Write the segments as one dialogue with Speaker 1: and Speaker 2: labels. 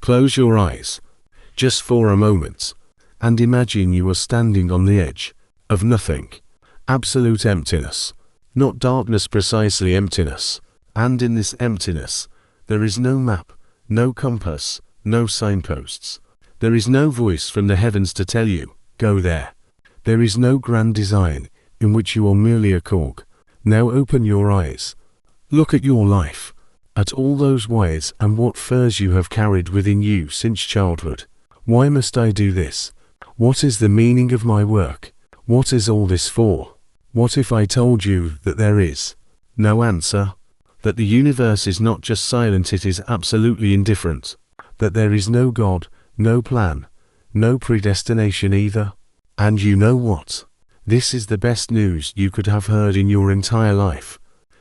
Speaker 1: Close your eyes, just for a moment, and imagine you are standing on the edge of nothing. Absolute emptiness. Not darkness, precisely emptiness. And in this emptiness, there is no map, no compass, no signposts. There is no voice from the heavens to tell you, go there. There is no grand design, in which you are merely a cog. Now open your eyes. Look at your life, at all those whys and what furs you have carried within you since childhood. Why must I do this? What is the meaning of my work? What is all this for? What if I told you that there is no answer? That the universe is not just silent, it is absolutely indifferent. That there is no God, no plan, no predestination either. And you know what? This is the best news you could have heard in your entire life.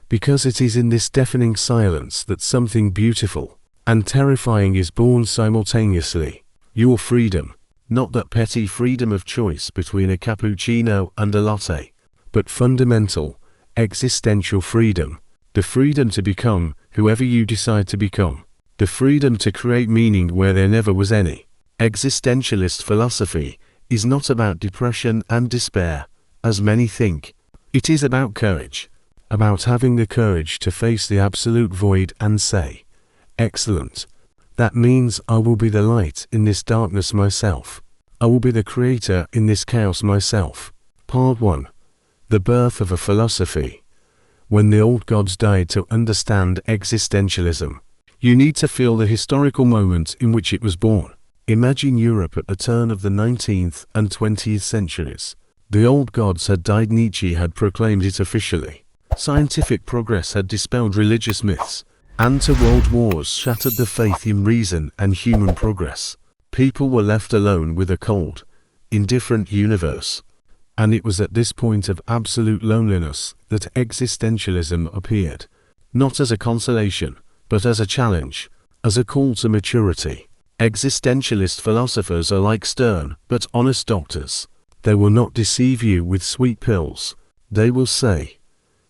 Speaker 1: Because it is in this deafening silence that something beautiful and terrifying is born simultaneously. Your freedom. Not that petty freedom of choice between a cappuccino and a latte, but fundamental, existential freedom. The freedom to become whoever you decide to become. The freedom to create meaning where there never was any. Existentialist philosophy is not about depression and despair, as many think. It is about courage. About having the courage to face the absolute void and say, excellent. That means I will be the light in this darkness myself. I will be the creator in this chaos myself. Part 1. The birth of a philosophy. When the old gods died to understand existentialism, you need to feel the historical moment in which it was born. Imagine Europe at the turn of the 19th and 20th centuries. The old gods had died. Nietzsche had proclaimed it officially. Scientific progress had dispelled religious myths. Anti-world wars shattered the faith in reason and human progress. People were left alone with a cold, indifferent universe. And it was at this point of absolute loneliness that existentialism appeared. Not as a consolation, but as a challenge, as a call to maturity. Existentialist philosophers are like stern but honest doctors. They will not deceive you with sweet pills. They will say,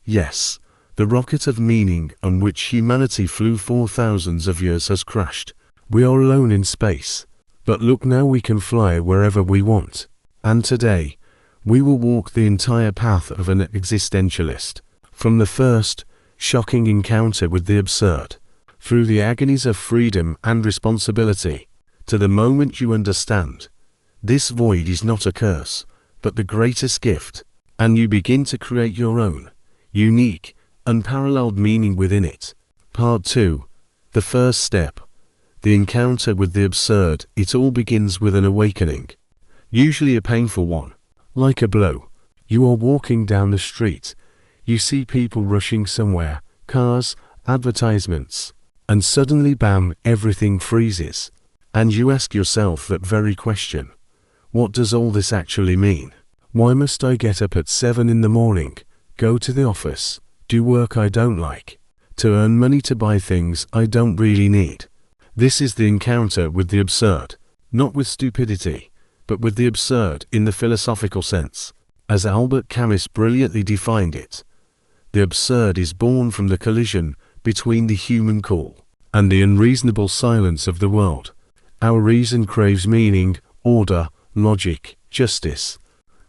Speaker 1: yes, the rocket of meaning on which humanity flew for thousands of years has crashed. We are alone in space. But look, now we can fly wherever we want. And today, we will walk the entire path of an existentialist. From the first, shocking encounter with the absurd, through the agonies of freedom and responsibility, to the moment you understand. This void is not a curse, but the greatest gift, and you begin to create your own, unique, unparalleled meaning within it. Part 2. The first step. The encounter with the absurd. It all begins with an awakening. Usually a painful one. Like a blow. You are walking down the street. You see people rushing somewhere, cars, advertisements, and suddenly bam, everything freezes. And you ask yourself that very question. What does all this actually mean? Why must I get up at 7 in the morning, go to the office, do work I don't like, to earn money to buy things I don't really need? This is the encounter with the absurd, not with stupidity, but with the absurd in the philosophical sense, as Albert Camus brilliantly defined it. The absurd is born from the collision between the human call and the unreasonable silence of the world. Our reason craves meaning, order, logic, justice,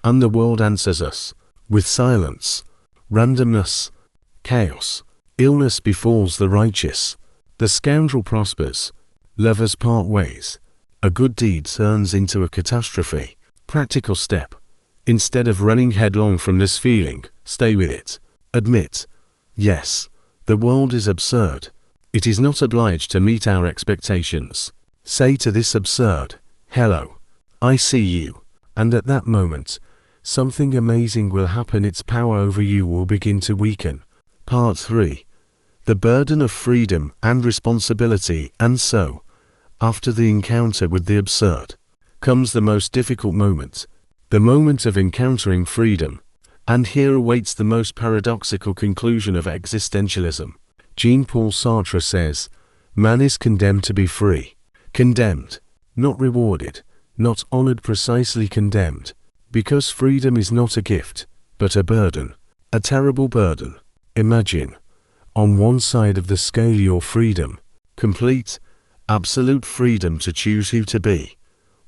Speaker 1: and the world answers us with silence, randomness, chaos. Illness befalls the righteous. The scoundrel prospers. Lovers part ways. A good deed turns into a catastrophe. Practical step. Instead of running headlong from this feeling, stay with it. Admit, yes, the world is absurd. It is not obliged to meet our expectations. Say to this absurd, hello, I see you. And at that moment, something amazing will happen. Its power over you will begin to weaken. Part 3. The burden of freedom and responsibility. And so, after the encounter with the absurd, comes the most difficult moment, the moment of encountering freedom. And here awaits the most paradoxical conclusion of existentialism. Jean-Paul Sartre says, man is condemned to be free. Condemned, not rewarded, not honored, precisely condemned, because freedom is not a gift, but a burden, a terrible burden. Imagine, on one side of the scale your freedom, complete, Absolute freedom to choose who to be,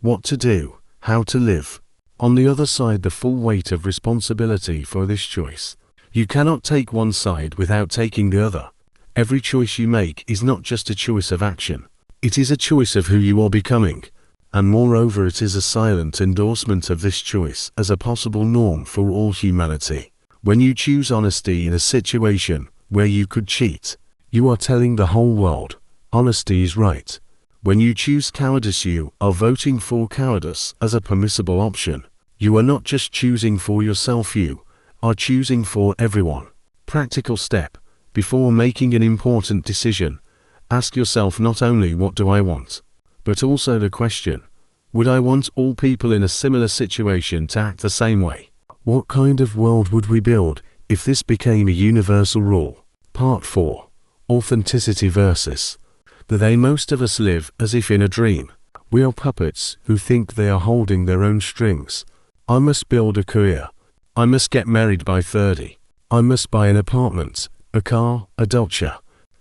Speaker 1: what to do, how to live. On the other side, the full weight of responsibility for this choice. You cannot take one side without taking the other. Every choice you make is not just a choice of action. It is a choice of who you are becoming. And moreover, it is a silent endorsement of this choice as a possible norm for all humanity. When you choose honesty in a situation where you could cheat, you are telling the whole world, honesty is right. When you choose cowardice, you are voting for cowardice as a permissible option. You are not just choosing for yourself, you are choosing for everyone. Practical step. Before making an important decision, ask yourself not only what do I want, but also the question, would I want all people in a similar situation to act the same way? What kind of world would we build if this became a universal rule? Part 4. Authenticity versus the they. Most of us live as if in a dream. We are puppets who think they are holding their own strings. I must build a career. I must get married by 30. I must buy an apartment, a car, a Dolce.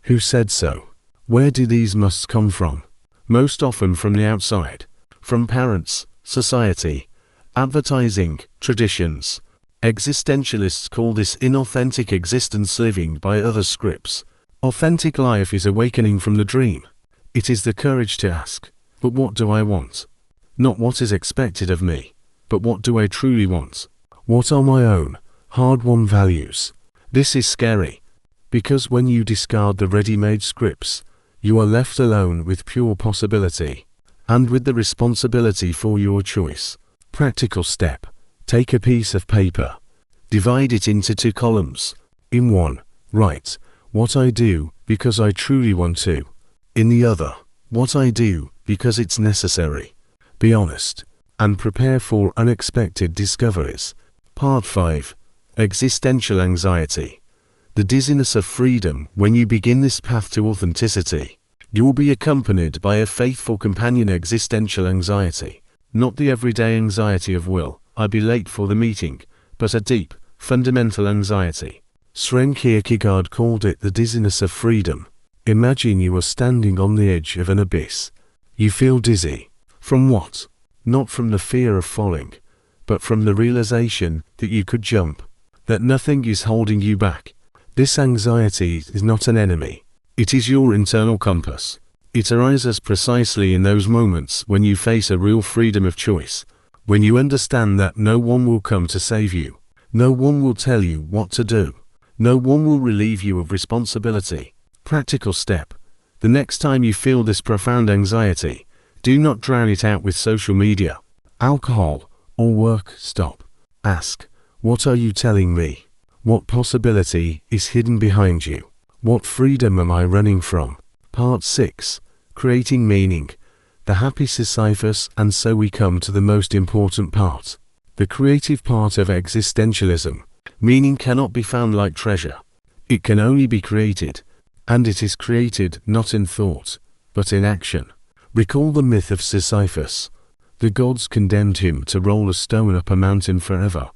Speaker 1: Who said so? Where do these musts come from? Most often from the outside. From parents, society, advertising, traditions. Existentialists call this inauthentic existence, living by other scripts. Authentic life is awakening from the dream. It is the courage to ask, but what do I want? Not what is expected of me, but what do I truly want? What are my own, hard-won values? This is scary, because when you discard the ready-made scripts, you are left alone with pure possibility, and with the responsibility for your choice. Practical step. Take a piece of paper. Divide it into 2 columns. In one, write, what I do because I truly want to. In the other, what I do because it's necessary. Be honest, and prepare for unexpected discoveries. Part 5. Existential anxiety. The dizziness of freedom. When you begin this path to authenticity, you will be accompanied by a faithful companion, existential anxiety. Not the everyday anxiety of will I be late for the meeting, but a deep, fundamental anxiety. Søren Kierkegaard called it the dizziness of freedom. Imagine you are standing on the edge of an abyss. You feel dizzy. From what? Not from the fear of falling, but from the realization that you could jump, that nothing is holding you back. This anxiety is not an enemy. It is your internal compass. It arises precisely in those moments when you face a real freedom of choice, when you understand that no one will come to save you, no one will tell you what to do, no one will relieve you of responsibility. Practical step. The next time you feel this profound anxiety, do not drown it out with social media, alcohol, or work. Stop. Ask, what are you telling me? What possibility is hidden behind you? What freedom am I running from? Part 6. Creating meaning. The happy Sisyphus. And so we come to the most important part. The creative part of existentialism. Meaning cannot be found like treasure. It can only be created. And it is created not in thought, but in action. Recall the myth of Sisyphus. The gods condemned him to roll a stone up a mountain forever,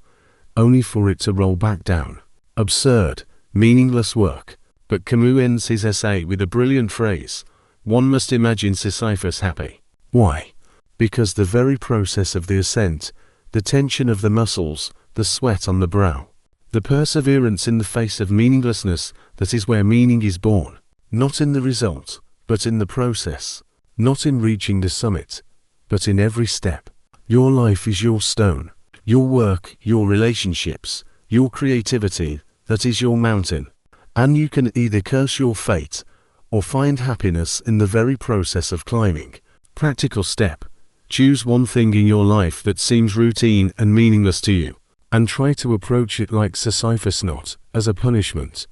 Speaker 1: only for it to roll back down. Absurd, meaningless work. But Camus ends his essay with a brilliant phrase, one must imagine Sisyphus happy. Why? Because the very process of the ascent, the tension of the muscles, the sweat on the brow, the perseverance in the face of meaninglessness, that is where meaning is born. Not in the result, but in the process. Not in reaching the summit, but in every step. Your life is your stone. Your work, your relationships, your creativity, that is your mountain. And you can either curse your fate, or find happiness in the very process of climbing. Practical step. Choose one thing in your life that seems routine and meaningless to you, and try to approach it like Sisyphus, not as a punishment,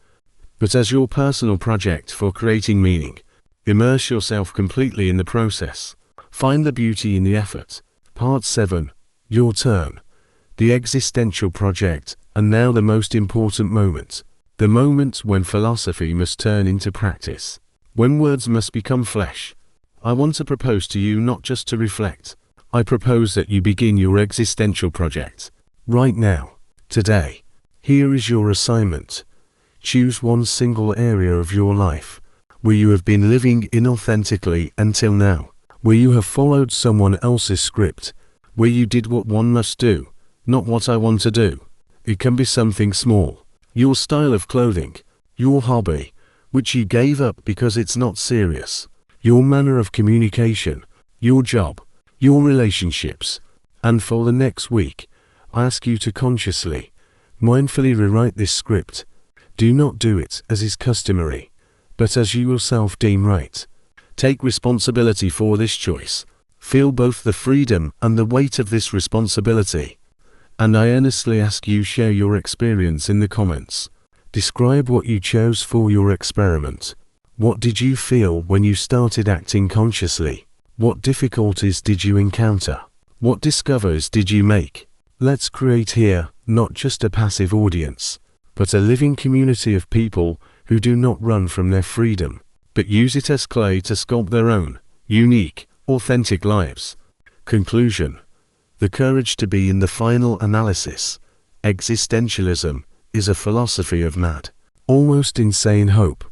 Speaker 1: but as your personal project for creating meaning. Immerse yourself completely in the process. Find the beauty in the effort. Part 7. Your turn. The existential project, and now the most important moment. The moment when philosophy must turn into practice. When words must become flesh. I want to propose to you not just to reflect. I propose that you begin your existential project. Right now. Today. Here is your assignment. Choose one single area of your life. where you have been living inauthentically until now, where you have followed someone else's script, where you did what one must do, not what I want to do. It can be something small, your style of clothing, your hobby, which you gave up because it's not serious, your manner of communication, your job, your relationships. And for the next week, I ask you to consciously, mindfully rewrite this script. Do not do it as is customary, but as you yourself deem right. Take responsibility for this choice. Feel both the freedom and the weight of this responsibility. And I earnestly ask you share your experience in the comments. Describe what you chose for your experiment. What did you feel when you started acting consciously? What difficulties did you encounter? What discoveries did you make? Let's create here not just a passive audience, but a living community of people who do not run from their freedom, but use it as clay to sculpt their own, unique, authentic lives. Conclusion. The courage to be in the final analysis. Existentialism is a philosophy of mad, almost insane hope,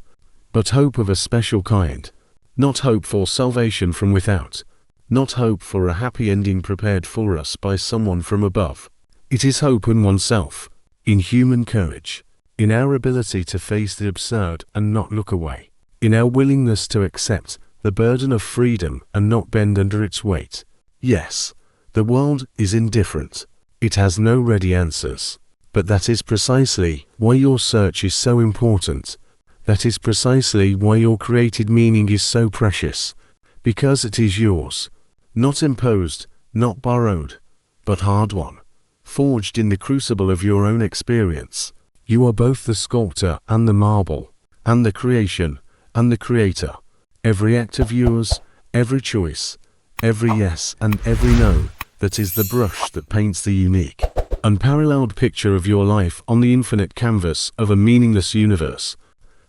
Speaker 1: but hope of a special kind. Not hope for salvation from without, not hope for a happy ending prepared for us by someone from above. It is hope in oneself, in human courage, in our ability to face the absurd and not look away, in our willingness to accept the burden of freedom and not bend under its weight. Yes, the world is indifferent. It has no ready answers. But that is precisely why your search is so important. That is precisely why your created meaning is so precious. Because it is yours. Not imposed, not borrowed, but hard-won. Forged in the crucible of your own experience. You are both the sculptor and the marble, and the creation, and the creator. Every act of yours, every choice, every yes and every no, that is the brush that paints the unique, unparalleled picture of your life on the infinite canvas of a meaningless universe.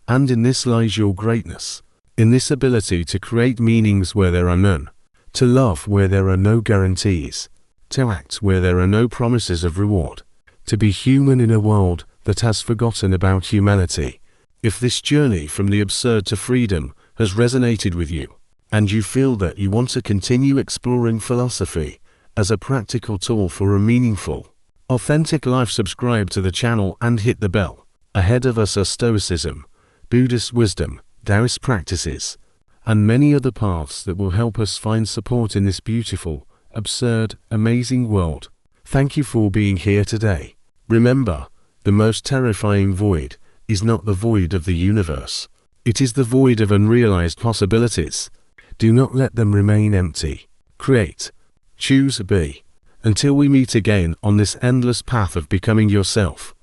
Speaker 1: And in this lies your greatness, in this ability to create meanings where there are none, to love where there are no guarantees, to act where there are no promises of reward, to be human in a world that has forgotten about humanity. If this journey from the absurd to freedom has resonated with you, and you feel that you want to continue exploring philosophy as a practical tool for a meaningful, authentic life, subscribe to the channel and hit the bell. Ahead of us are Stoicism, Buddhist wisdom, Taoist practices, and many other paths that will help us find support in this beautiful, absurd, amazing world. Thank you for being here today. Remember, the most terrifying void is not the void of the universe. It is the void of unrealized possibilities. Do not let them remain empty. Create. Choose be. Until we meet again on this endless path of becoming yourself.